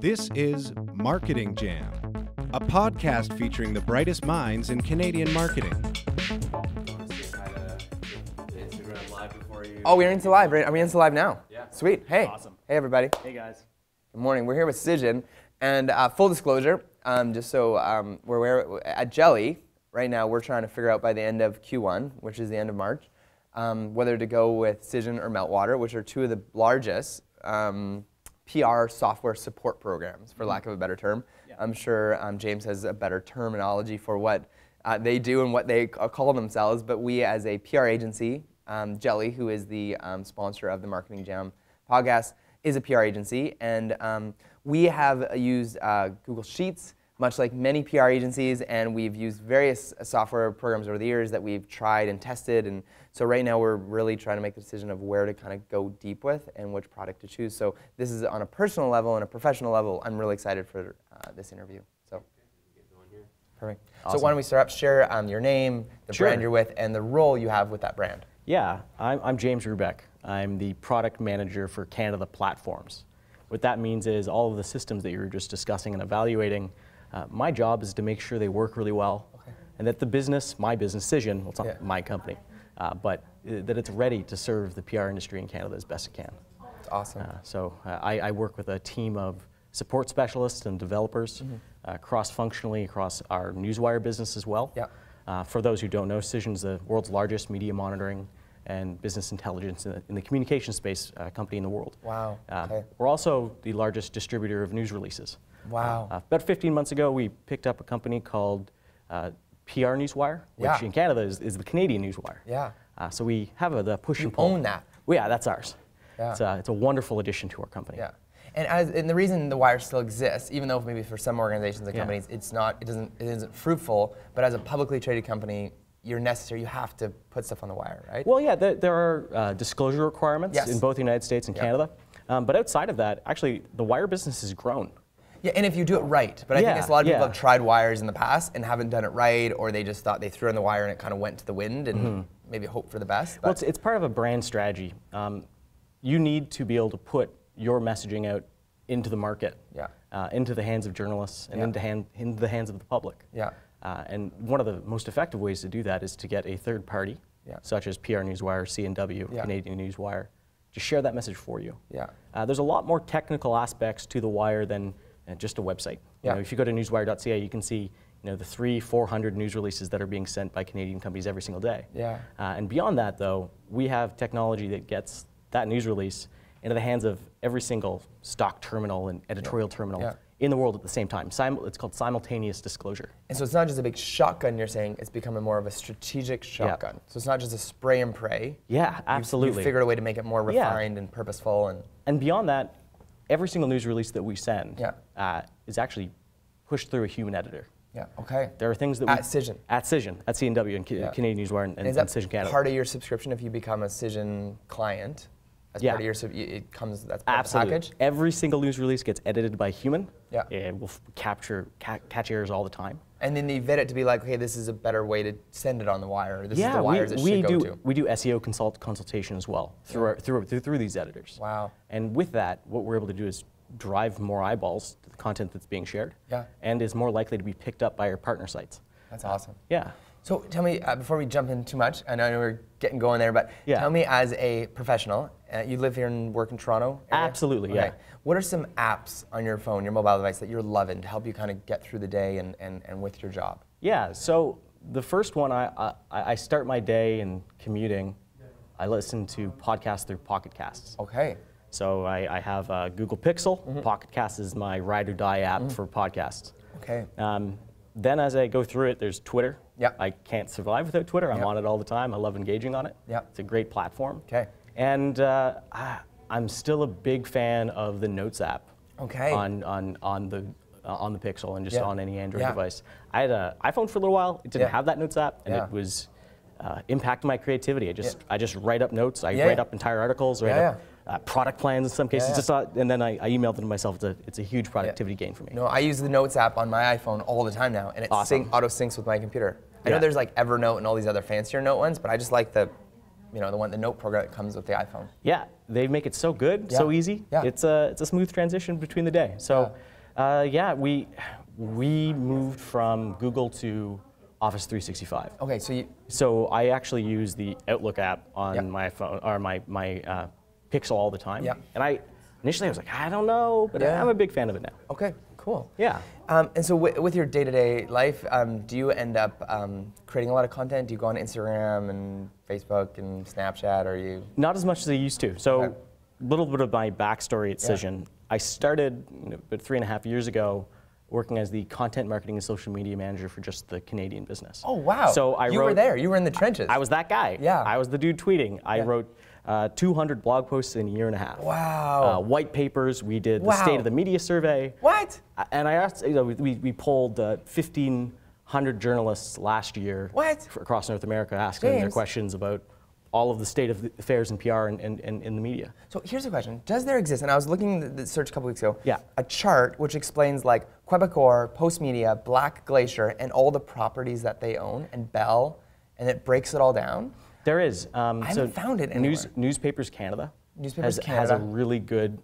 This is Marketing Jam, a podcast featuring the brightest minds in Canadian marketing. Oh, we're into live, right? Are we into live now? Yeah. Sweet. Hey. Awesome. Hey, everybody. Hey, guys. Good morning. We're here with Cision. And full disclosure, just so we're aware, at Jelly, right now, we're trying to figure out by the end of Q1, which is the end of March, whether to go with Cision or Meltwater, which are two of the largest PR software support programs, for lack of a better term. Yeah. I'm sure James has a better terminology for what they do and what they call themselves, but we as a PR agency, Jelly, who is the sponsor of the Marketing Jam podcast, is a PR agency, and we have used Google Sheets, much like many PR agencies, and we've used various software programs over the years that we've tried and tested, and so right now we're really trying to make the decision of where to kind of go deep with and which product to choose. So this is on a personal level and a professional level. I'm really excited for this interview. So, perfect. Awesome. So why don't we start up? Share your name, the Sure. brand you're with, and the role you have with that brand. Yeah, I'm James Rubec. I'm the product manager for Canada Platforms. What that means is all of the systems that you were just discussing and evaluating, my job is to make sure they work really well, and that the business, my business, Cision, well, it's not my company, but that it's ready to serve the PR industry in Canada as best it can. That's awesome. I work with a team of support specialists and developers, cross-functionally across our Newswire business as well. Yeah. For those who don't know, Cision is the world's largest media monitoring and business intelligence in the communication space company in the world. Wow. Okay. We're also the largest distributor of news releases. Wow. About 15 months ago, we picked up a company called PR Newswire, which in Canada is the Canadian Newswire. Yeah. So we have the push and pull. You own that. Well, yeah, that's ours. Yeah. It's a wonderful addition to our company. Yeah. And the reason the wire still exists, even though maybe for some organizations and companies it isn't fruitful, but as a publicly traded company, you're necessary. You have to put stuff on the wire, right? Well, yeah, there are disclosure requirements in both the United States and Canada, but outside of that, actually, the wire business has grown. Yeah, and if you do it right, but I think a lot of people have tried wires in the past and haven't done it right, or they just thought they threw in the wire and it kind of went to the wind and maybe hope for the best. Well, it's part of a brand strategy. You need to be able to put your messaging out into the market, into the hands of journalists, and into the hands of the public. Yeah. And one of the most effective ways to do that is to get a third party, such as PR Newswire, CNW, Canadian Newswire, to share that message for you. Yeah. There's a lot more technical aspects to the wire than just a website. You know, if you go to newswire.ca, you can see the 300-400 news releases that are being sent by Canadian companies every single day. Yeah. And beyond that, though, we have technology that gets that news release into the hands of every single stock terminal and editorial terminal in the world at the same time. It's called simultaneous disclosure. And so it's not just a big shotgun, you're saying, it's becoming more of a strategic shotgun. So it's not just a spray and pray. Yeah, absolutely. You figured a way to make it more refined and purposeful. And beyond that, every single news release that we send is actually pushed through a human editor. Yeah, okay. There are things that At Cision. At Cision, at CNW and Canadian Newswire and is that Cision Canada. part of your subscription if you become a Cision client? As part of your, it comes, that's part of the package? Every single news release gets edited by a human. Yeah. And we'll catch errors all the time. And then you vet it to be like, okay, this is a better way to send it on the wire. This is the wires it should go to. We do SEO consultation as well through these editors. Wow. And with that, what we're able to do is drive more eyeballs to the content that's being shared. Yeah. And is more likely to be picked up by our partner sites. That's awesome. Yeah. So tell me, before we jump in too much, I know we're getting going there, but tell me as a professional, you live here and work in Toronto area? Absolutely, yeah. What are some apps on your phone, your mobile device, that you're loving to help you kind of get through the day and with your job? Yeah, so the first one, I start my day in commuting. I listen to podcasts through Pocket Casts. Okay. So I have Google Pixel. Pocket Casts is my ride or die app for podcasts. Okay. Then as I go through it, there's Twitter. Yeah. I can't survive without Twitter. I'm on it all the time. I love engaging on it. Yeah. It's a great platform. Okay. And I'm still a big fan of the Notes app. Okay. On the Pixel and just on any Android device. I had an iPhone for a little while. It didn't have that Notes app, and it was impacted my creativity. I just write up notes. I write up entire articles. Write up product plans in some cases. And then I emailed it to myself. It's a huge productivity gain for me. No, I use the Notes app on my iPhone all the time now, and it auto syncs with my computer. I know there's like Evernote and all these other fancier note ones, but I just like the the note program that comes with the iPhone. Yeah, they make it so good, so easy. Yeah. It's a smooth transition between the day. So, we moved from Google to Office 365. Okay, So I actually use the Outlook app on my phone or my Pixel all the time. Yeah. And initially I was like, I don't know, but I'm a big fan of it now. Okay, cool. Yeah. And so with your day-to-day life, do you end up creating a lot of content? Do you go on Instagram and Facebook and Snapchat, or you? Not as much as I used to. So a little bit of my backstory at Cision. I started about 3.5 years ago working as the content marketing and social media manager for just the Canadian business. Oh, wow. So you were there. You were in the trenches. I was that guy. Yeah. I was the dude tweeting. I wrote 200 blog posts in a year and a half. Wow. White papers. We did the State of the Media survey. What? And I asked, we polled 1,500 journalists last year across North America, asking them their questions about all of the state of affairs in PR and in the media. So here's a question. Does there exist, and I was looking at the search a couple weeks ago, a chart which explains like Quebecor, Postmedia, Black Glacier, and all the properties that they own, and Bell, and it breaks it all down? There is. I haven't found it anywhere. Newspapers Canada has a really good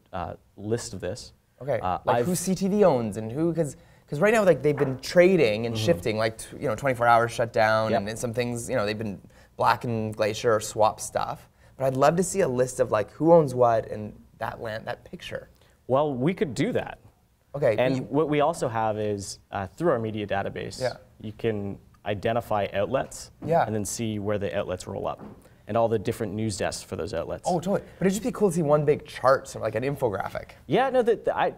list of this. Okay, like who CTV owns and who, because right now like they've been trading and shifting, like 24 hours shut down, and some things they've been Black and Glacier or swap stuff. But I'd love to see a list of like who owns what and that land, that picture. Well, we could do that. Okay. And what we also have is through our media database, you can identify outlets and then see where the outlets roll up and all the different news desks for those outlets. Oh, totally. But it'd just be cool to see one big chart, so like an infographic. Yeah, no,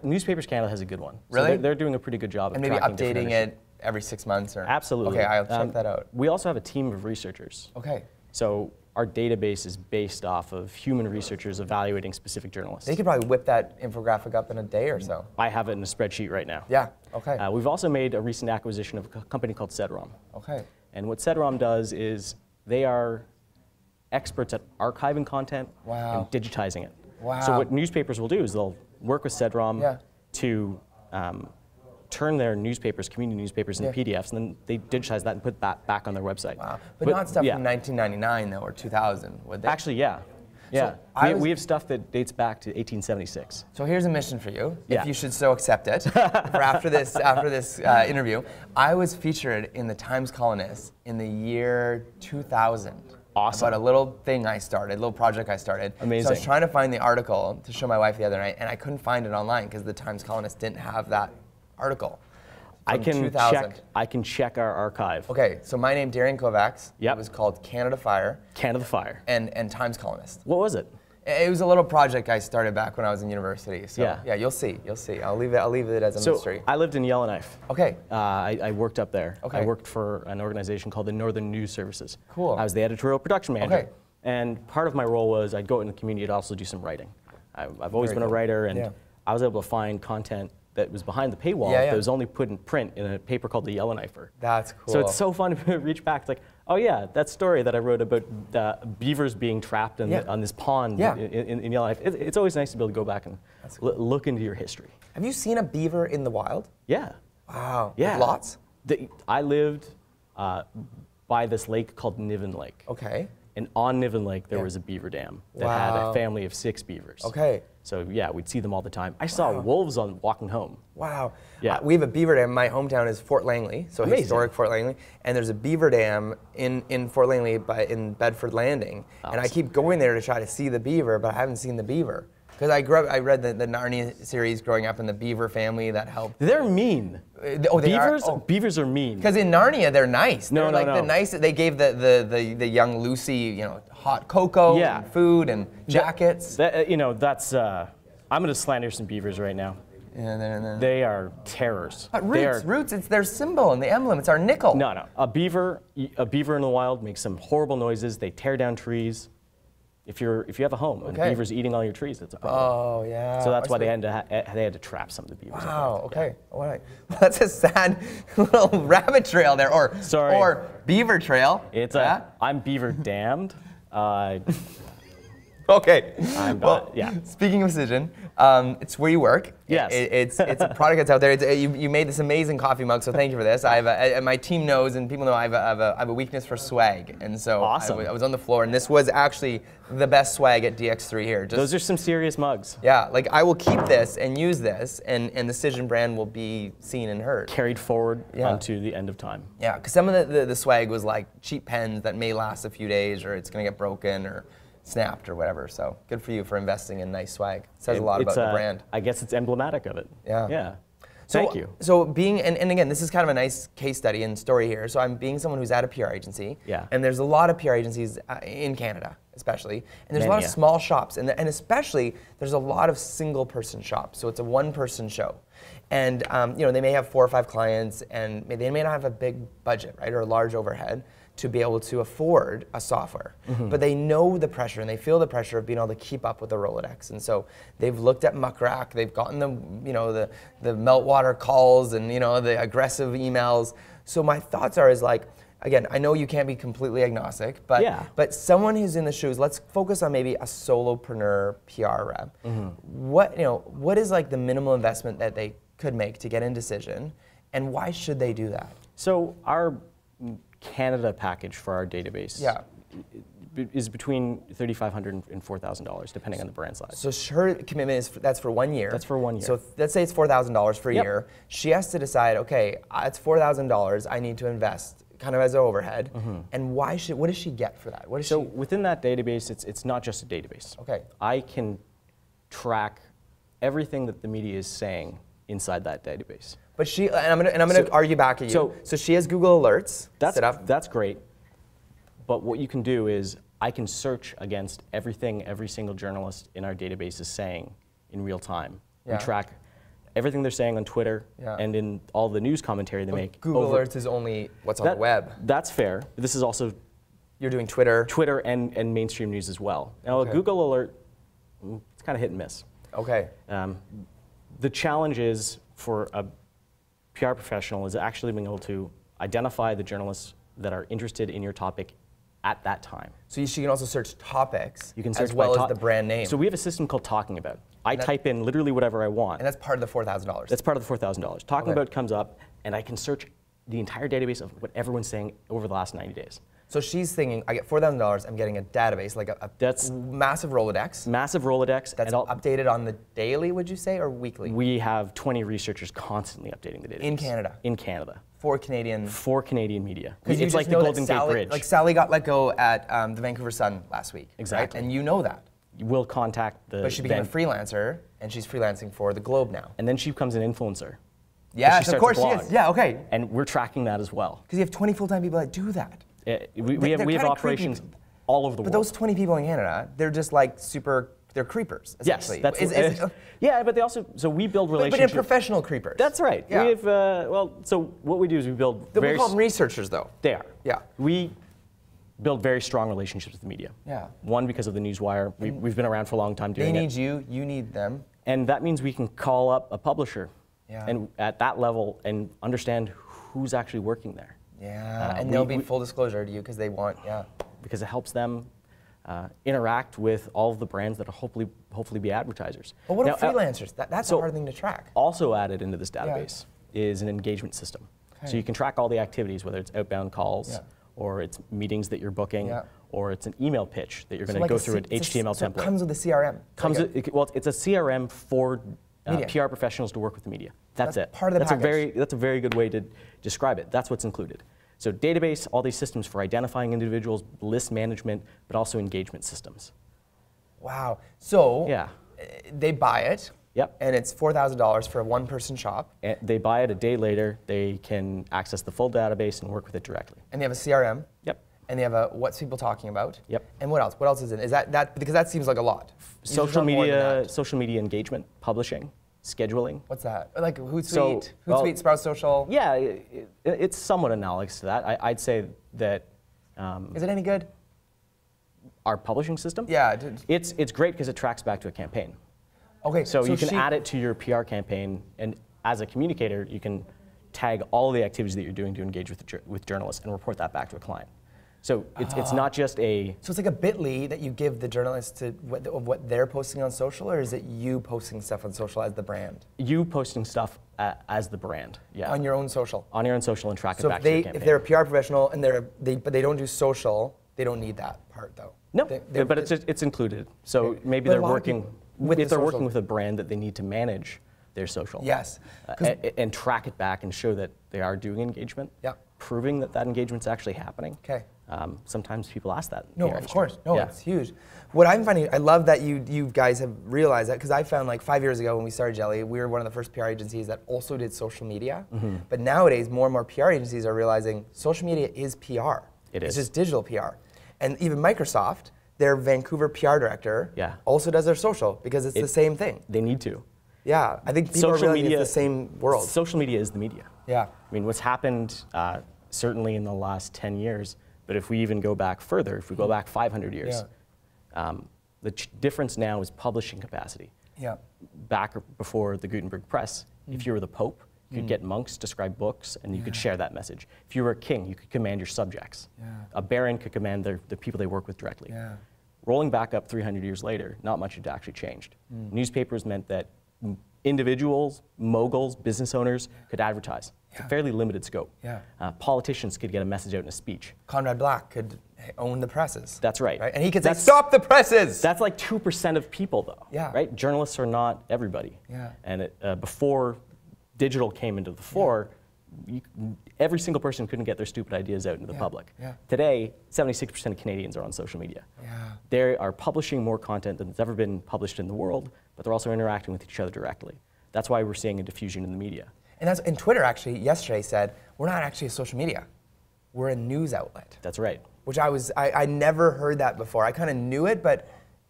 Newspapers Canada has a good one. Really? So they're doing a pretty good job of maybe tracking updating it every 6 months or? Absolutely. Okay, I'll check that out. We also have a team of researchers. Okay. So our database is based off of human researchers evaluating specific journalists. They could probably whip that infographic up in a day or so. I have it in a spreadsheet right now. Yeah, okay. We've also made a recent acquisition of a company called Cedrom. Okay. And what Cedrom does is they are experts at archiving content and digitizing it. Wow. So what newspapers will do is they'll work with Cedrom to turn their newspapers, community newspapers, into PDFs, and then they digitize that and put that back on their website. Wow. But not stuff from 1999 though, or 2000, would they? Actually, yeah. Yeah, So we have stuff that dates back to 1876. So here's a mission for you, if you should so accept it, for after this interview. I was featured in the Times Colonist in the year 2000. Awesome. About a little thing I started, a little project I started. Amazing. So I was trying to find the article to show my wife the other night, and I couldn't find it online because the Times Colonist didn't have that article. I can check our archive. Okay, so my name, Darian Kovacs. Yep. It was called Canada Fire. Canada Fire. And Times Colonist. What was it? It was a little project I started back when I was in university. So yeah, you'll see. I'll leave it as a mystery. I lived in Yellowknife. Okay. I worked up there. Okay. I worked for an organization called the Northern News Services. Cool. I was the editorial production manager. Okay. And part of my role was I'd go in the community and also do some writing. I've always been a writer, and I was able to find content that was behind the paywall that was only put in print in a paper called the Yellowknifer. That's cool. So it's so fun to reach back. It's like, oh yeah, that story that I wrote about beavers being trapped on this pond in Yellowknife. It's always nice to be able to go back and look into your history. Have you seen a beaver in the wild? Yeah. Wow. Yeah. Lots? I lived by this lake called Niven Lake. Okay. And on Niven Lake, there was a beaver dam that had a family of 6 beavers. Okay. So yeah, we'd see them all the time. I saw wolves on walking home. Wow. Yeah. We have a beaver dam. My hometown is Fort Langley, so Amazing. Historic Fort Langley. And there's a beaver dam in Fort Langley in Bedford Landing. Awesome. And I keep going there to try to see the beaver, but I haven't seen the beaver. Because I read the Narnia series growing up in the beaver family that helped. They're mean. Beavers are mean. Because in Narnia, they're nice. No, they're the nice. They gave the young Lucy, hot cocoa, and food, and jackets. That's. I'm going to slander some beavers right now. They are terrors. But roots, it's their symbol and the emblem. It's our nickel. No. A beaver in the wild makes some horrible noises. They tear down trees. If you have a home and beavers eating all your trees, that's a problem. Oh yeah. So that's why they had to trap some of the beavers. Wow. Okay. All right. Well, that's a sad little rabbit trail there, or beaver trail. I'm beaver damned. Okay. Well, yeah. Speaking of Cision, it's where you work. Yes. It's a product that's out there. You made this amazing coffee mug, so thank you for this. My team knows and people know I have a weakness for swag, and so awesome. I was on the floor, and this was actually the best swag at DX3 here. Those are some serious mugs. Yeah, like I will keep this and use this, and the Cision brand will be seen and heard. Carried forward onto the end of time. Yeah, because some of the swag was like cheap pens that may last a few days, or it's going to get broken or snapped or whatever. So good for you for investing in nice swag. It says a lot about the brand. I guess it's emblematic of it. Yeah. Yeah. So, Thank you. So being, and again, this is kind of a nice case study and story here. So I'm being someone who's at a PR agency. Yeah. And there's a lot of PR agencies in Canada, especially. And there's a lot of small shops. And especially, there's a lot of single person shops. So it's a one person show. And they may have 4 or 5 clients, and they may not have a big budget, right, or a large overhead to be able to afford a software. But they know the pressure, and they feel the pressure of being able to keep up with the Rolodex. And so they've looked at Muck Rack, they've gotten the meltwater calls and the aggressive emails. So my thoughts are again, I know you can't be completely agnostic, but someone who's in the shoes, let's focus on maybe a solopreneur PR rep. What is the minimal investment that they could make to get into Cision, and why should they do that? So our Canada package for our database is between $3,500 and $4,000, depending on the brand size. So her commitment that's for 1 year. That's for 1 year. So let's say it's $4,000 for a year. She has to decide, okay, it's $4,000 I need to invest kind of as an overhead, and what does she get for that? Within that database, it's not just a database. Okay. I can track everything that the media is saying inside that database. But I'm gonna argue back at you. So she has Google Alerts set up. That's great. But what you can do is I can search against everything every single journalist in our database is saying in real time. We track everything they're saying on Twitter and in all the news commentary they make. Google Alerts is only what's on the web. That's fair. This is also you're doing Twitter. Twitter and mainstream news as well. Now a Google Alert, it's kind of hit and miss. Okay. The challenge is for a PR professional is actually being able to identify the journalists that are interested in your topic at that time. So she can also search topics as well as the brand name. So we have a system called Talking About. I type in literally whatever I want. And that's part of the $4,000. That's part of the $4,000. Talking About comes up, and I can search the entire database of what everyone's saying over the last 90 days. So she's thinking, I get $4,000, I'm getting a database, like a massive Rolodex. Massive Rolodex. That's updated on the daily, would you say, or weekly? We have 20 researchers constantly updating the database. In Canada? In Canada. For Canadian media. It's like the Golden Gate Bridge. Like Sally got let go at the Vancouver Sun last week. Exactly. Right? And you know that. We'll contact the... But she became a freelancer, and she's freelancing for the Globe now. And then she becomes an influencer. Yes, of course she is. Yeah, okay. And we're tracking that as well. Because you have 20 full-time people that do that. We have operations all over the world. But those 20 people in Canada, they're just like they're creepers, essentially. Yes, yeah, but they also, so we build relationships. But they're professional creepers. That's right. Yeah. We have, so what we do is we build we call them researchers, though. They are. Yeah. We build very strong relationships with the media. Yeah. One, because of the Newswire. We've been around for a long time doing it. They need you, you need them. And that means we can call up a publisher. Yeah. And at that level, and understand who's actually working there. Yeah, and they'll be full disclosure to you because they want, because it helps them interact with all of the brands that will hopefully be advertisers. But what are freelancers? That's a hard thing to track. Also added into this database is an engagement system. Okay. So you can track all the activities, whether it's outbound calls, or it's meetings that you're booking, or it's an email pitch that you're going to go through an HTML template. So it comes with a CRM. It's a CRM for PR professionals to work with the media. That's it. Part of the package. That's a very good way to describe it. That's what's included. So database, all these systems for identifying individuals, list management, but also engagement systems. Wow. So they buy it. Yep. And it's $4,000 for a one-person shop. And they buy it a day later. They can access the full database and work with it directly. And they have a CRM. Yep. And they have a what's people talking about. Yep. And what else? What else is in it? Is that because that seems like a lot. Social media engagement, publishing, scheduling. What's that? Like Hootsuite, Hootsuite, Sprout Social. Yeah, it's somewhat analogous to that. I'd say that. Is it any good? Our publishing system? Yeah. It's great because it tracks back to a campaign. Okay. So you can add it to your PR campaign, and as a communicator, you can tag all the activities that you're doing to engage with journalists and report that back to a client. So it's not just a... So it's like a bit.ly that you give the journalists to what they're posting on social, or is it you posting stuff on social as the brand? You posting stuff as the brand, yeah. On your own social? On your own social and track it back to your campaign. If they're a PR professional and but they don't do social, they don't need that part though. No, but it's included. So okay. Maybe they're working with a brand that they need to manage their social. Yes. And track it back and show that they are doing engagement. Yeah. Proving that engagement's actually happening. Okay. Sometimes people ask that. No, of course. No, it's huge. What I'm finding, I love that you guys have realized that, because I found like 5 years ago when we started Jelly, we were one of the first PR agencies that also did social media. Mm-hmm. But nowadays, more and more PR agencies are realizing social media is PR. It is. It's just digital PR. And even Microsoft, their Vancouver PR director, also does their social, because it's the same thing. They need to. Yeah, I think people are realizing it's the same world. Social media is the media. Yeah. I mean, what's happened certainly in the last 10 years, but if we even go back further, if we go back 500 years, the difference now is publishing capacity. Yeah. Back before the Gutenberg press, if you were the Pope, you could get monks to scribe books, and you could share that message. If you were a king, you could command your subjects. Yeah. A baron could command the people they work with directly. Yeah. Rolling back up 300 years later, not much had actually changed. Newspapers meant that individuals, moguls, business owners could advertise. It's a fairly limited scope. Yeah. Politicians could get a message out in a speech. Conrad Black could own the presses. That's right. And he could say, stop the presses! That's like 2% of people, though. Yeah. Right? Journalists are not everybody. Yeah. And before digital came into the fore, every single person couldn't get their stupid ideas out into the public. Yeah. Today, 76% of Canadians are on social media. Yeah. They are publishing more content than has ever been published in the world, but they're also interacting with each other directly. That's why we're seeing a diffusion in the media. And Twitter actually yesterday said, we're not actually a social media. We're a news outlet. That's right. Which I never heard that before. I kind of knew it, but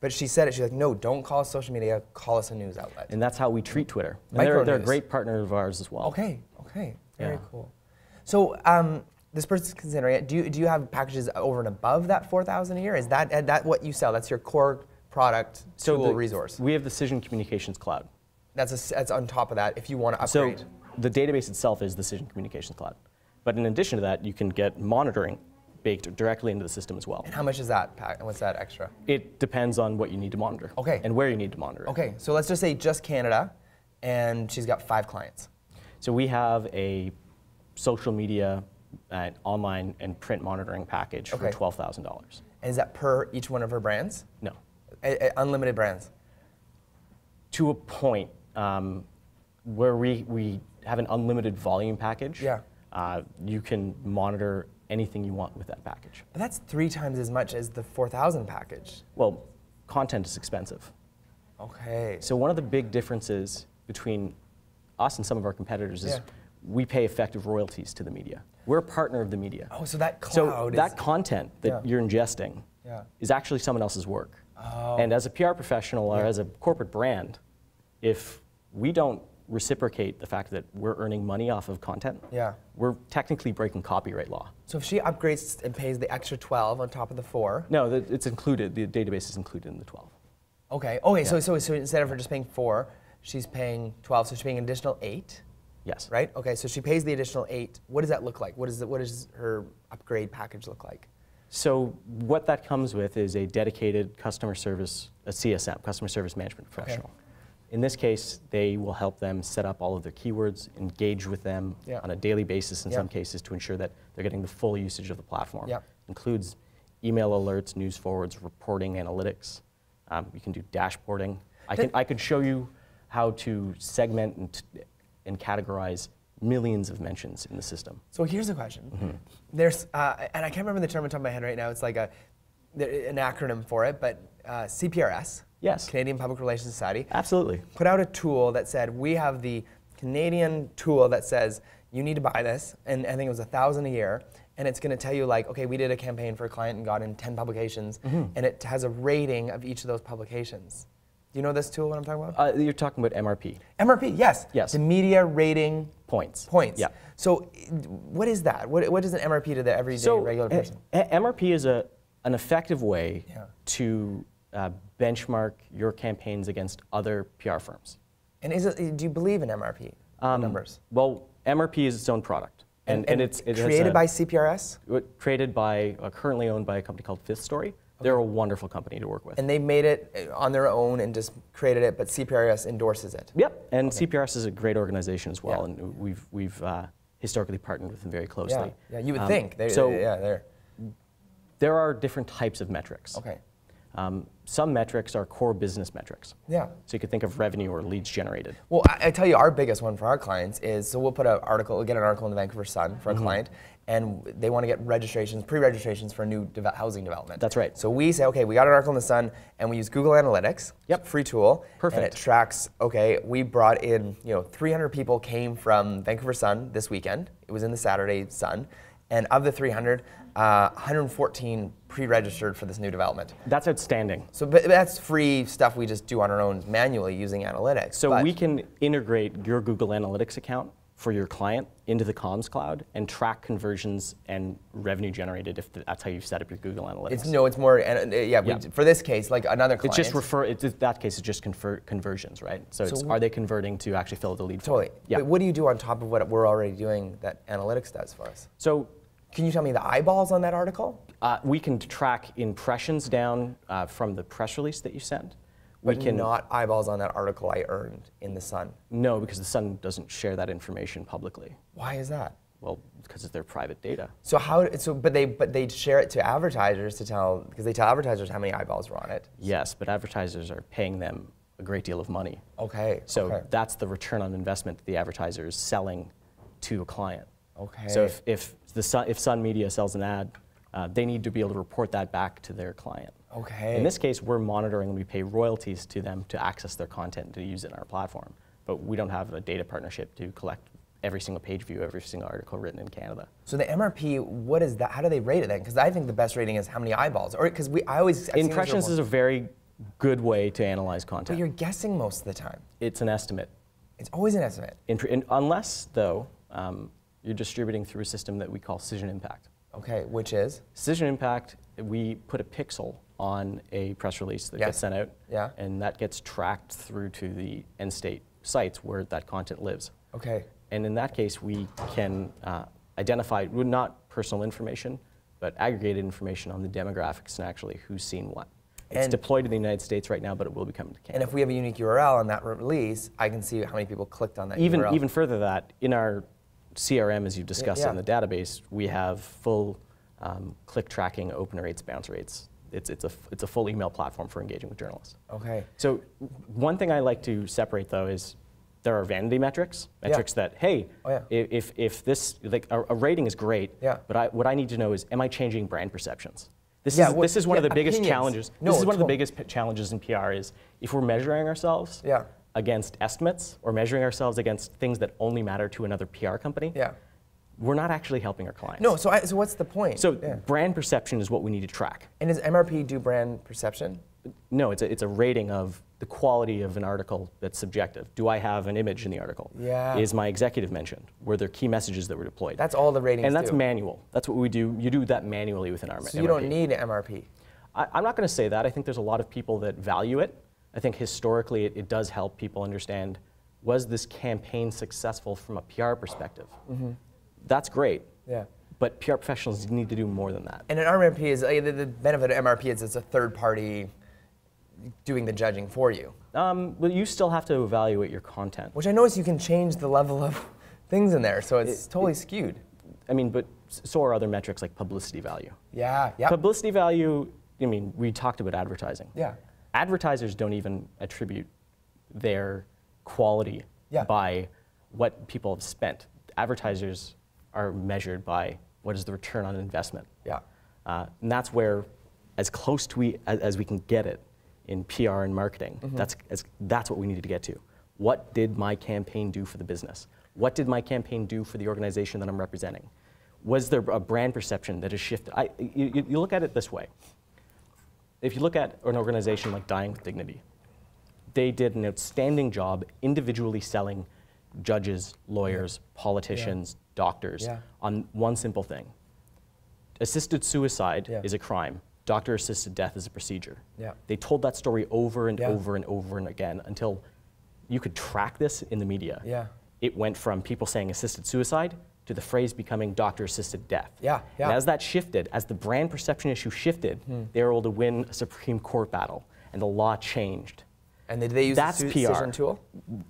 she said it. She's like, no, don't call us social media, call us a news outlet. And that's how we treat Twitter. And they're a great partner of ours as well. Okay, very cool. So this person's considering it. Do you have packages over and above that 4,000 a year? Is that what you sell? That's your core product tool resource? We have the Cision Communications Cloud. That's on top of that if you want to upgrade. So the database itself is the Cision Communications Cloud. But in addition to that, you can get monitoring baked directly into the system as well. And how much is that pack? What's that extra? It depends on what you need to monitor. Okay. And where you need to monitor it. Okay, so let's just say just Canada, and she's got 5 clients. So we have a social media, online and print monitoring package for $12,000. And is that per each one of her brands? No. Unlimited brands? To a point where we have an unlimited volume package. Yeah. You can monitor anything you want with that package. But that's 3 times as much as the 4,000 package. Well, content is expensive. Okay. So one of the big differences between us and some of our competitors is we pay effective royalties to the media. We're a partner of the media. Oh, so that cloud that content that you're ingesting is actually someone else's work. Oh. And as a PR professional or as a corporate brand, if we don't reciprocate the fact that we're earning money off of content, we're technically breaking copyright law. So if she upgrades and pays the extra 12 on top of the 4? No, it's included. The database is included in the 12. Okay. Okay. Yeah. So instead of her just paying 4, she's paying 12. So she's paying an additional 8. Yes. Right. Okay. So she pays the additional 8. What does that look like? What does her upgrade package look like? So what that comes with is a dedicated customer service, a CSM, customer service management professional. Okay. In this case, they will help them set up all of their keywords, engage with them on a daily basis in some cases to ensure that they're getting the full usage of the platform. Includes email alerts, news forwards, reporting, analytics. You can do dashboarding. I could show you how to segment and categorize millions of mentions in the system. So here's the question. There's, and I can't remember the term on top of my head right now. It's like an acronym for it, but CPRS. Yes. Canadian Public Relations Society. Absolutely. Put out a tool that said, we have the Canadian tool that says, you need to buy this, and I think it was $1,000 a year, and it's going to tell you like, okay, we did a campaign for a client and got in 10 publications, and it has a rating of each of those publications. Do you know this tool, what I'm talking about? You're talking about MRP. MRP, yes. Yes. The media rating points. Points. Yeah. So what is that? What is an MRP to the everyday regular person? MRP is an effective way to benchmark your campaigns against other PR firms. And do you believe in MRP numbers? Well, MRP is its own product. And it's created by CPRS? Created by, currently owned by a company called Fifth Story. They're a wonderful company to work with. And they made it on their own and just created it, but CPRS endorses it. Yep, and CPRS is a great organization as well, Yeah. and we've historically partnered with them very closely. Yeah, you would think. There are different types of metrics. Okay. Some metrics are core business metrics. Yeah. So you could think of revenue or leads generated. Well, I tell you, our biggest one for our clients is, so we'll get an article in the Vancouver Sun for a client, and they want to get registrations, pre-registrations for a new housing development. That's right. So we say, okay, we got an article in the Sun, and we use Google Analytics, free tool. Perfect. And it tracks, okay, we brought in, 300 people came from Vancouver Sun this weekend. It was in the Saturday Sun. And of the 300, 114 pre-registered for this new development. That's outstanding. So but that's free stuff we just do on our own manually using analytics. So we can integrate your Google Analytics account for your client into the Comms Cloud and track conversions and revenue generated if that's how you've set up your Google Analytics. It's more, for this case, like another client. In that case, it's just conversions, right? So are they converting to actually fill the lead form? Totally. Yeah. But what do you do on top of what we're already doing that analytics does for us? So can you tell me the eyeballs on that article? We can track impressions down from the press release that you sent. But not eyeballs on that article I earned in the Sun. No, because the Sun doesn't share that information publicly. Why is that? Well, because it's their private data. But they share it to advertisers because they tell advertisers how many eyeballs were on it. Yes, but advertisers are paying them a great deal of money. Okay. So that's the return on investment that the advertiser is selling to a client. Okay. So if Sun Media sells an ad, they need to be able to report that back to their client. Okay. In this case, we're monitoring and we pay royalties to them to access their content to use it in our platform. But we don't have a data partnership to collect every single page view, every single article written in Canada. So the MRP, what is that? How do they rate it then? Because I think the best rating is how many eyeballs. Or because impressions is a very good way to analyze content. But you're guessing most of the time. It's an estimate. It's always an estimate. Unless, though, you're distributing through a system that we call Cision Impact. Okay, which is? Cision Impact, we put a pixel on a press release that gets sent out, and that gets tracked through to the end state sites where that content lives. Okay. And in that case, we can identify, not personal information, but aggregated information on the demographics and actually who's seen what. It's deployed in the United States right now, but it will be coming to Canada. And if we have a unique URL on that release, I can see how many people clicked on that URL. Even further than that, in our CRM, as you've discussed in the database, we have full click tracking, open rates, bounce rates. It's a full email platform for engaging with journalists. Okay. So one thing I like to separate though is there are vanity metrics that, hey, if this, like a rating is great, but what I need to know is, am I changing brand perceptions? This is one of the biggest challenges. This is one of the biggest challenges in PR is if we're measuring ourselves against estimates or measuring ourselves against things that only matter to another PR company, we're not actually helping our clients. No, so what's the point? So brand perception is what we need to track. And does MRP do brand perception? No, it's a rating of the quality of an article that's subjective. Do I have an image in the article? Yeah. Is my executive mentioned? Were there key messages that were deployed? That's all the ratings And that's manual. That's what we do. You do that manually within our MRP. So you don't need MRP? I'm not going to say that. I think there's a lot of people that value it. I think historically it does help people understand, was this campaign successful from a PR perspective? Mm-hmm. That's great. Yeah. But PR professionals need to do more than that. And an MRP is, the benefit of MRP is it's a third party doing the judging for you. Well, you still have to evaluate your content. Which I notice you can change the level of things in there, so it's totally skewed. I mean, but so are other metrics like publicity value. Yeah, yeah. Publicity value, I mean, we talked about advertising. Yeah. Advertisers don't even attribute their quality by what people have spent. Advertisers are measured by what is the return on investment. Yeah. And that's where, as close to as we can get it in PR and marketing, that's what we needed to get to. What did my campaign do for the business? What did my campaign do for the organization that I'm representing? Was there a brand perception that has shifted? You look at it this way. If you look at an organization like Dying with Dignity, they did an outstanding job individually selling judges, lawyers, politicians, doctors on one simple thing. Assisted suicide is a crime. Doctor-assisted death is a procedure. Yeah. They told that story over and over and over and again until you could track this in the media. Yeah. It went from people saying assisted suicide to the phrase becoming doctor-assisted death. Yeah, yeah. And as that shifted, as the brand perception issue shifted, they were able to win a Supreme Court battle, and the law changed. And did they use That's the PR. Cision tool?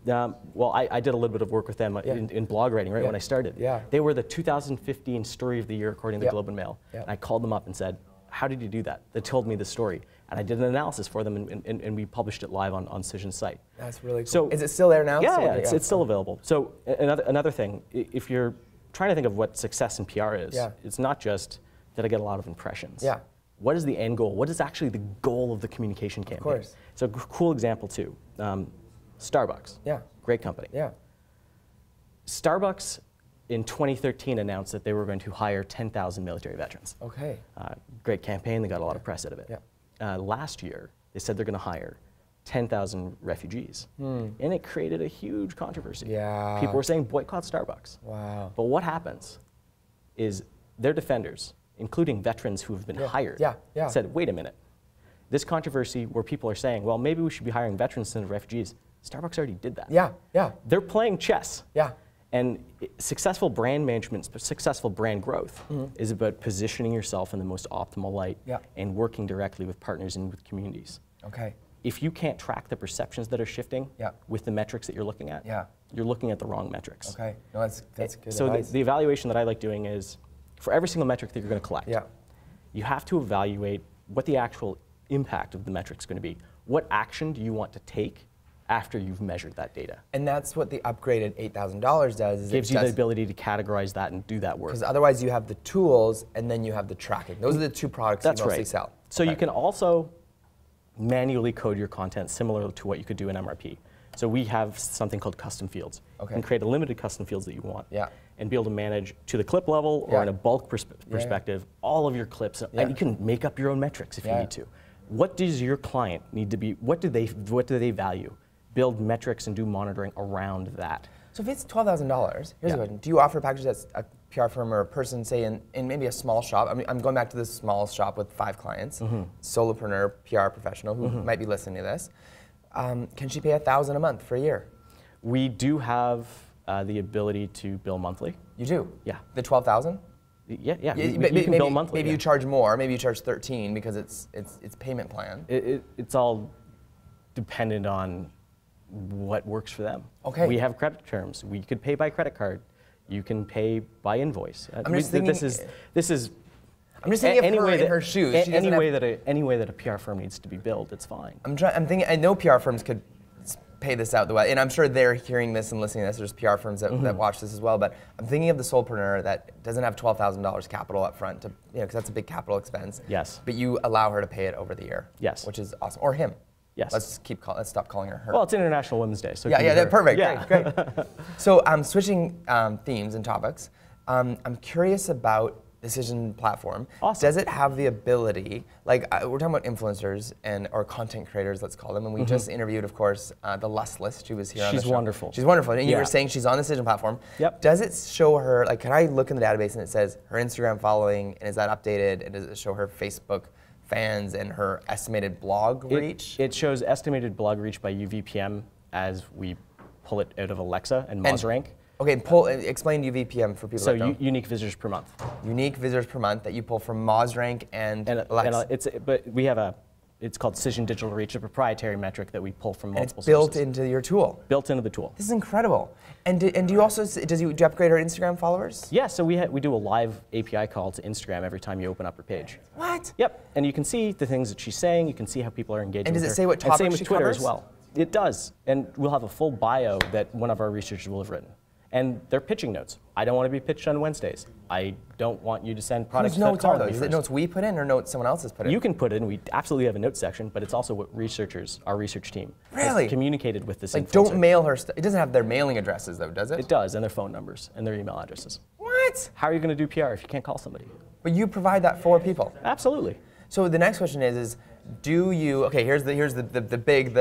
Well, I did a little bit of work with them in blog writing when I started. Yeah. They were the 2015 Story of the Year according to the Globe and Mail. Yeah. And I called them up and said, how did you do that? They told me the story. And I did an analysis for them, and we published it live on Cision's site. That's really cool. So, is it still there now? Yeah, it's still available. So another thing, if you're trying to think of what success in PR is, it's not just, did I get a lot of impressions? Yeah. What is the end goal? What is actually the goal of the communication campaign? Of course. So a cool example too, Starbucks. Yeah. Great company. Yeah. Starbucks in 2013 announced that they were going to hire 10,000 military veterans. Okay. Great campaign, they got a lot of press out of it. Yeah. Last year, they said they're going to hire 10,000 refugees. And it created a huge controversy. Yeah. People were saying boycott Starbucks. Wow. But what happens is their defenders, including veterans who have been hired, said, wait a minute. This controversy where people are saying, well, maybe we should be hiring veterans instead of refugees, Starbucks already did that. Yeah, yeah. They're playing chess. Yeah. And successful brand management, successful brand growth is about positioning yourself in the most optimal light and working directly with partners and with communities. Okay. If you can't track the perceptions that are shifting with the metrics that you're looking at, you're looking at the wrong metrics. Okay. No, that's good So advice. the evaluation that I like doing is, for every single metric that you're going to collect, you have to evaluate what the actual impact of the metric is going to be. What action do you want to take after you've measured that data? And that's what the upgraded $8,000 does. Is gives you the ability to categorize that and do that work. Because otherwise you have the tools and then you have the tracking. Those are the two products you mostly sell. So you can also manually code your content similar to what you could do in MRP. So we have something called custom fields. You can create a limited custom fields that you want and be able to manage to the clip level or in a bulk perspective all of your clips. And you can make up your own metrics if you need to. What does your client need to be, what do they value? Build metrics and do monitoring around that. So if it's $12,000, here's a question. Do you offer packages that a PR firm or a person, say in maybe a small shop? I mean, I'm going back to this small shop with 5 clients, solopreneur, PR professional who might be listening to this. Can she pay $1,000 a month for a year? We do have the ability to bill monthly. You do? Yeah. The 12,000? Yeah. You can maybe, bill monthly. Maybe you charge more. Maybe you charge 13 because it's payment plan. It's all dependent on what works for them. Okay. We have credit terms. We could pay by credit card. You can pay by invoce. I'm just thinking, this is. I'm just thinking of her in her shoes. Any way that a PR firm needs to be billed, it's fine. I'm thinking. I know PR firms could pay this out the way, and I'm sure they're hearing this and listening to this. There's PR firms that watch this as well. But I'm thinking of the solopreneur that doesn't have $12,000 capital up front to, because that's a big capital expense. Yes. But you allow her to pay it over the year. Yes. Which is awesome. Or him. Yes. Let's stop calling her her. Well, it's International Women's Day, so perfect. Yeah. Great. So switching themes and topics, I'm curious about the Cision platform. Awesome. Does it have the ability, like we're talking about influencers or content creators, let's call them, and we just interviewed, of course, the Lustless. She was here on the show. She's wonderful. She's wonderful, and you were saying she's on the Cision platform. Yep. Does it show her, like, can I look in the database and it says her Instagram following, and is that updated, and does it show her Facebook fans and her estimated blog reach? It shows estimated blog reach by UVPM as we pull it out of Alexa and MozRank. Okay, explain UVPM for people that don't. So unique visitors per month. Unique visitors per month that you pull from MozRank and Alexa. But we have it's called Cision Digital Reach, a proprietary metric that we pull from multiple sources. It's built sources. into your tool. Built into the tool. This is incredible. And do you also do you upgrade our Instagram followers? Yeah, so we do a live API call to Instagram every time you open up her page. What? Yep, and you can see the things that she's saying. You can see how people are engaging. And does with it her. say what topics and same with Twitter covers? As well. It does, and we'll have a full bio that one of our researchers will have written. And they're pitching notes. I don't want to be pitched on Wednesdays. I don't want you to send products. Whose notes are those? Is it notes we put in or notes someone else has put in? You can put in. We absolutely have a notes section, but it's also what our research team, has communicated with this. Like, don't mail her stuff. It doesn't have their mailing addresses, though, does it? It does, and their phone numbers and their email addresses. What? How are you going to do PR if you can't call somebody? But you provide that for people. Absolutely. So the next question is do you? Okay, here's the big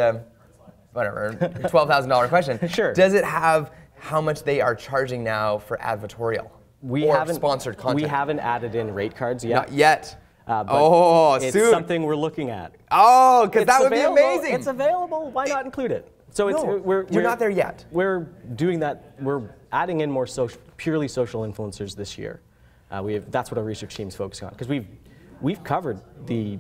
whatever $12,000 question. Sure. Does it have how much they are charging now for advertorial or sponsored content? We haven't added in rate cards yet. Not yet. But it's soon. something we're looking at. Oh, because that would be amazing. It's available. Why not include it? So it's, you're not there yet. We're doing that. We're adding in more purely social influencers this year. That's what our research team's focusing on, because we've covered the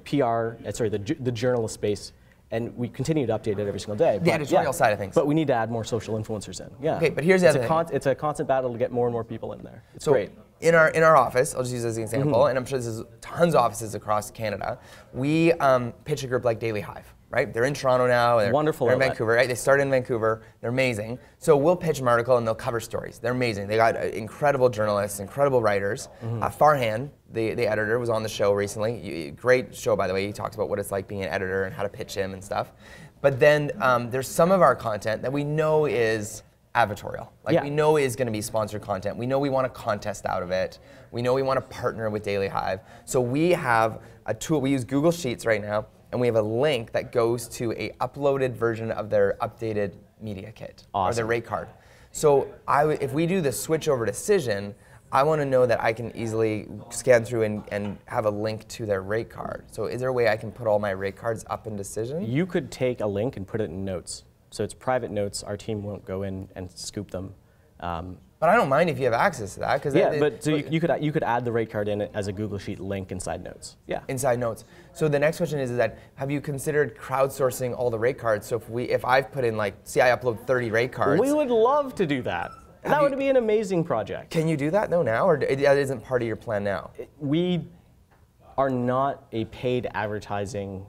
the journalist space, and we continue to update it every single day. The editorial side of things. But we need to add more social influencers in. Yeah. Okay, but here's the other thing. It's a constant battle to get more and more people in there. It's great. In our office, I'll just use this as an example, and I'm sure this is tons of offices across Canada, we pitch a group like Daily Hive, right? They're in Toronto now. They're in Vancouver, right? They started in Vancouver. They're amazing. So we'll pitch an article and they'll cover stories. They're amazing. They got incredible journalists, incredible writers. Farhan, the editor, was on the show recently. Great show, by the way. He talks about what it's like being an editor and how to pitch him and stuff. But then there's some of our content that we know is advertorial. We know is going to be sponsored content. We know we want a contest out of it. We know we want to partner with Daily Hive. So we have a tool. We use Google Sheets right now, and we have a link that goes to a uploaded version of their updated media kit or their rate card. So if we do the switch over to Cision, I want to know that I can easily scan through and have a link to their rate card. So is there a way I can put all my rate cards up into Cision? You could take a link and put it in notes. So it's private notes. Our team won't go in and scoop them. But I don't mind if you have access to that, because you could add the rate card in as a Google Sheet link inside Notes. Yeah. Inside Notes. So the next question is that have you considered crowdsourcing all the rate cards? So if I've put in I upload 30 rate cards. We would love to do that. That would be an amazing project. Can you do that now, or that isn't part of your plan now? We are not a paid advertising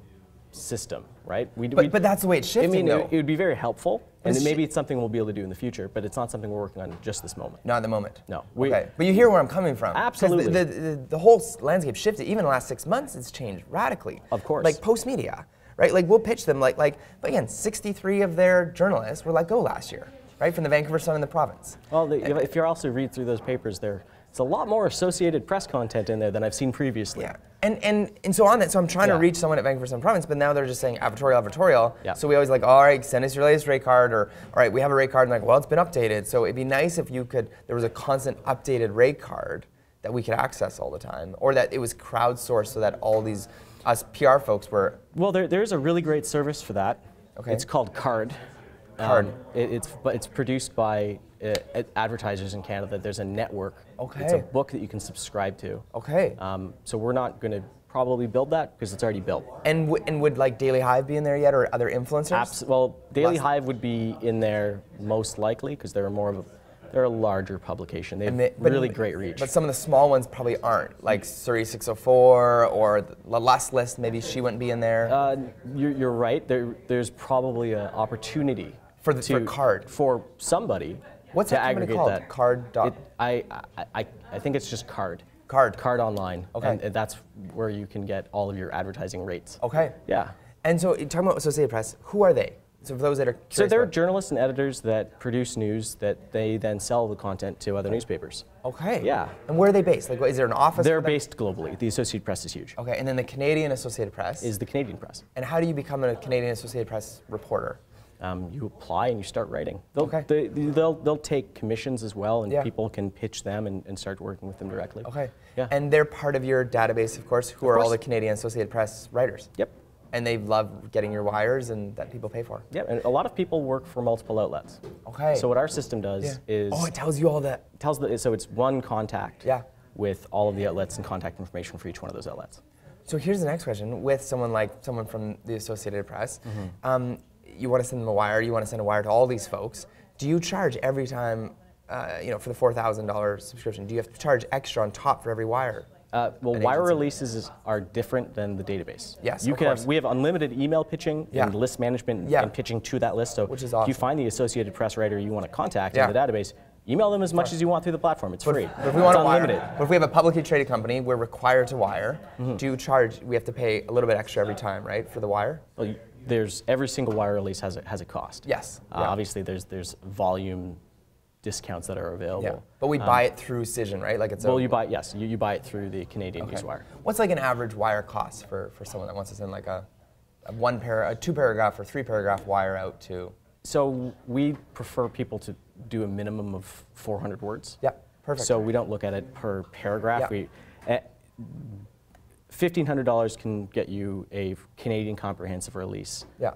system, right? But that's the way it's shifting, though. It would be very helpful, and maybe it's something we'll be able to do in the future, but it's not something we're working on just this moment. Not at the moment? No. Okay, but you hear where I'm coming from. Absolutely. The whole landscape shifted. Even in the last 6 months, it's changed radically. Of course. Like post-media, right? We'll pitch them, but again, 63 of their journalists were let go last year, right? From the Vancouver Sun and the province. Well, if you also read through those papers, it's a lot more Associated Press content in there than I've seen previously. Yeah. And so on that, so I'm trying to reach someone at Vancouver Sun Province, but now they're just saying advertorial. Yeah. So we always all right, send us your latest rate card, or all right, we have a rate card, and well, it's been updated. So it'd be nice if there was a constant updated rate card that we could access all the time, or that it was crowdsourced so that all these us PR folks were. Well, there's a really great service for that. Okay. It's called Card. It's produced by advertisers in Canada. There's a network. Okay. It's a book that you can subscribe to. Okay. So we're not going to probably build that because it's already built. And would Daily Hive be in there yet, or other influencers? Well, Daily Hive would be in there most likely because they're a larger publication. They have really great reach. But some of the small ones probably aren't, like Surrey 604 or the Lust List. Maybe she wouldn't be in there. You're right. There's probably an opportunity for Card for somebody. What's to that company aggregate called? That. Card. I think it's just Card. Card online. Okay. And that's where you can get all of your advertising rates. Okay. Yeah. And so, talking about Associated Press, who are they? So for those that are curious. So they're journalists and editors that produce news that they then sell the content to other newspapers. Okay. Yeah. And where are they based? Is there an office? They're based globally. The Associated Press is huge. Okay. And then the Canadian Associated Press is the Canadian Press. And how do you become a Canadian Associated Press reporter? You apply and you start writing. Okay. They'll take commissions as well, and Yeah. people can pitch them and start working with them directly. Okay. Yeah. And they're part of your database, of course. Who are all the Canadian Associated Press writers? Yep. And they love getting your wires and that people pay for. Yeah, and a lot of people work for multiple outlets. Okay. So what our system does is it tells you all that. So it's one contact. Yeah. With all of the outlets and contact information for each one of those outlets. So here's the next question: with someone from the Associated Press, you want to send them a wire. You want to send a wire to all these folks. Do you charge every time? For the $4,000 subscription, do you have to charge extra on top for every wire? Wire releases are different than the database. Yes, we have unlimited email pitching and list management and pitching to that list. So which is awesome. If you find the Associated Press writer you want to contact in the database, email them as much as you want through the platform. It's free. But if we want it's unlimited. But if we have a publicly traded company, we're required to wire. Do you charge? We have to pay a little bit extra every time, right, for the wire? Well, every single wire release has a cost. Yes. Obviously, there's volume discounts that are available. Yeah. But we buy it through Cision, right? You buy it through the Canadian Newswire. What's an average wire cost for someone that wants to send a 2-paragraph or 3-paragraph wire out to? So we prefer people to do a minimum of 400 words. Yeah, perfect. So we don't look at it per paragraph. Yeah. $1,500 can get you a Canadian comprehensive release. Yeah.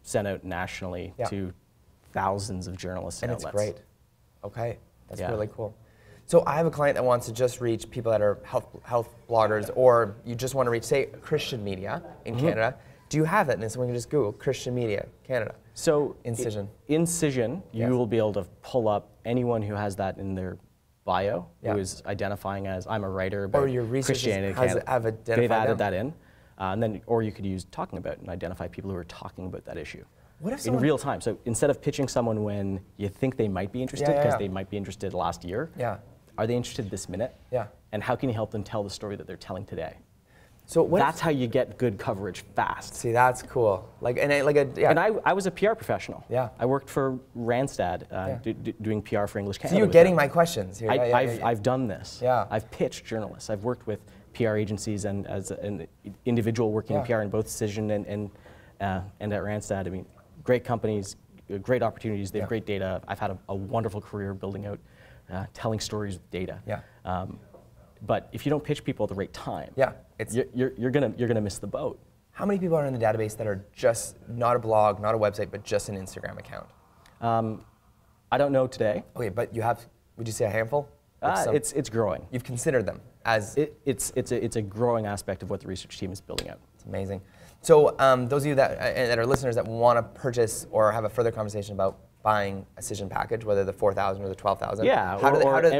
sent out nationally to thousands of journalists and outlets. It's great. Okay, that's really cool. So I have a client that wants to just reach people that are health bloggers, or you just want to reach, say, Christian media in Canada. Do you have that? And someone can just Google Christian media Canada. So in Cision. In Cision, you will be able to pull up anyone who has that in their bio, who is identifying as, I'm a writer about Christianity in Canada. They've added that in. And then, or you could use talking about and identify people who are talking about that issue. What if in real time? So instead of pitching someone when you think they might be interested, because they might be interested last year, are they interested this minute? Yeah. And how can you help them tell the story that they're telling today? So that's how you get good coverage fast. See, that's cool. And I was a PR professional. Yeah. I worked for Randstad doing PR for English Canada. So you're getting my questions here. I've done this. Yeah. I've pitched journalists. I've worked with PR agencies and as an individual working in PR in both Cision and at Randstad. I mean, great companies, great opportunities. They have great data. I've had a wonderful career building out, telling stories with data. Yeah. But if you don't pitch people at the right time, you're gonna miss the boat. How many people are in the database that are just not a blog, not a website, but just an Instagram account? I don't know today. Okay, but you have, would you say a handful? It's growing. You've considered them as... It's a growing aspect of what the research team is building out. It's amazing. So those of you that are listeners that want to purchase or have a further conversation about buying a Cision package, whether the 4,000 or the 12,000. Yeah,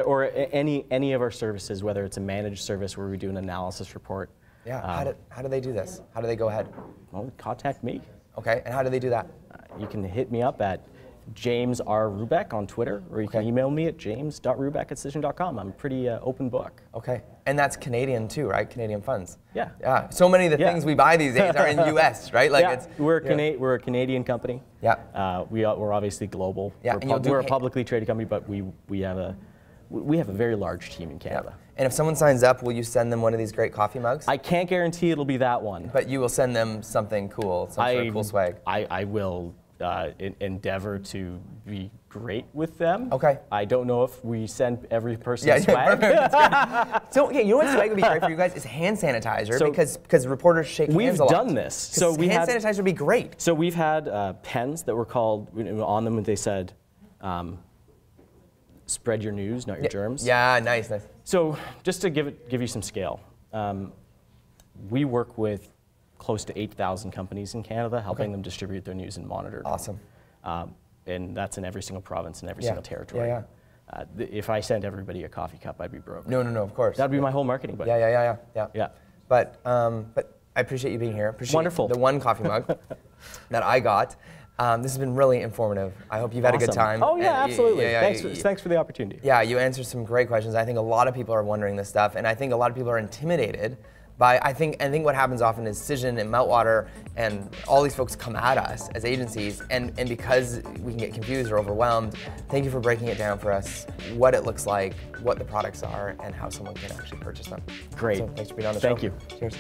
or any of our services, whether it's a managed service where we do an analysis report. Yeah, how do they do this? How do they go ahead? Well, contact me. Okay, and how do they do that? You can hit me up at James R. Rubec on Twitter, or you can email me at james.rubec@cision.com. I'm a pretty open book. Okay, and that's Canadian too, right? Canadian funds. Yeah. Yeah. So many of the things we buy these days are in the U.S., right? Like we're a Canadian company. Yeah. We're obviously global. Yeah. We're a publicly traded company, but we have a very large team in Canada. Yeah. And if someone signs up, will you send them one of these great coffee mugs? I can't guarantee it'll be that one. But you will send them something cool, some sort of cool swag. I will endeavor to be great with them. Okay. I don't know if we send every person swag. So you know what swag would be great for you guys is hand sanitizer, because reporters shake hands a lot. We've done this. So hand sanitizer would be great. So we've had pens that were called on them, and they said, "Spread your news, not your germs." Yeah, nice. So just to give you some scale, we work with close to 8,000 companies in Canada, helping them distribute their news and monitor. Awesome. And that's in every single province and every single territory. Yeah. If I sent everybody a coffee cup, I'd be broke. No, of course. That'd be my whole marketing budget. Yeah. But I appreciate you being here. Appreciate Wonderful. The one coffee mug that I got. This has been really informative. I hope you've had a good time. Oh yeah, absolutely. Thanks for the opportunity. Yeah, you answered some great questions. I think a lot of people are wondering this stuff, and I think a lot of people are intimidated by, I think what happens often is Cision and Meltwater and all these folks come at us as agencies, and because we can get confused or overwhelmed, thank you for breaking it down for us, what it looks like, what the products are, and how someone can actually purchase them. Great. So thanks for being on the show. Thank you. Cheers.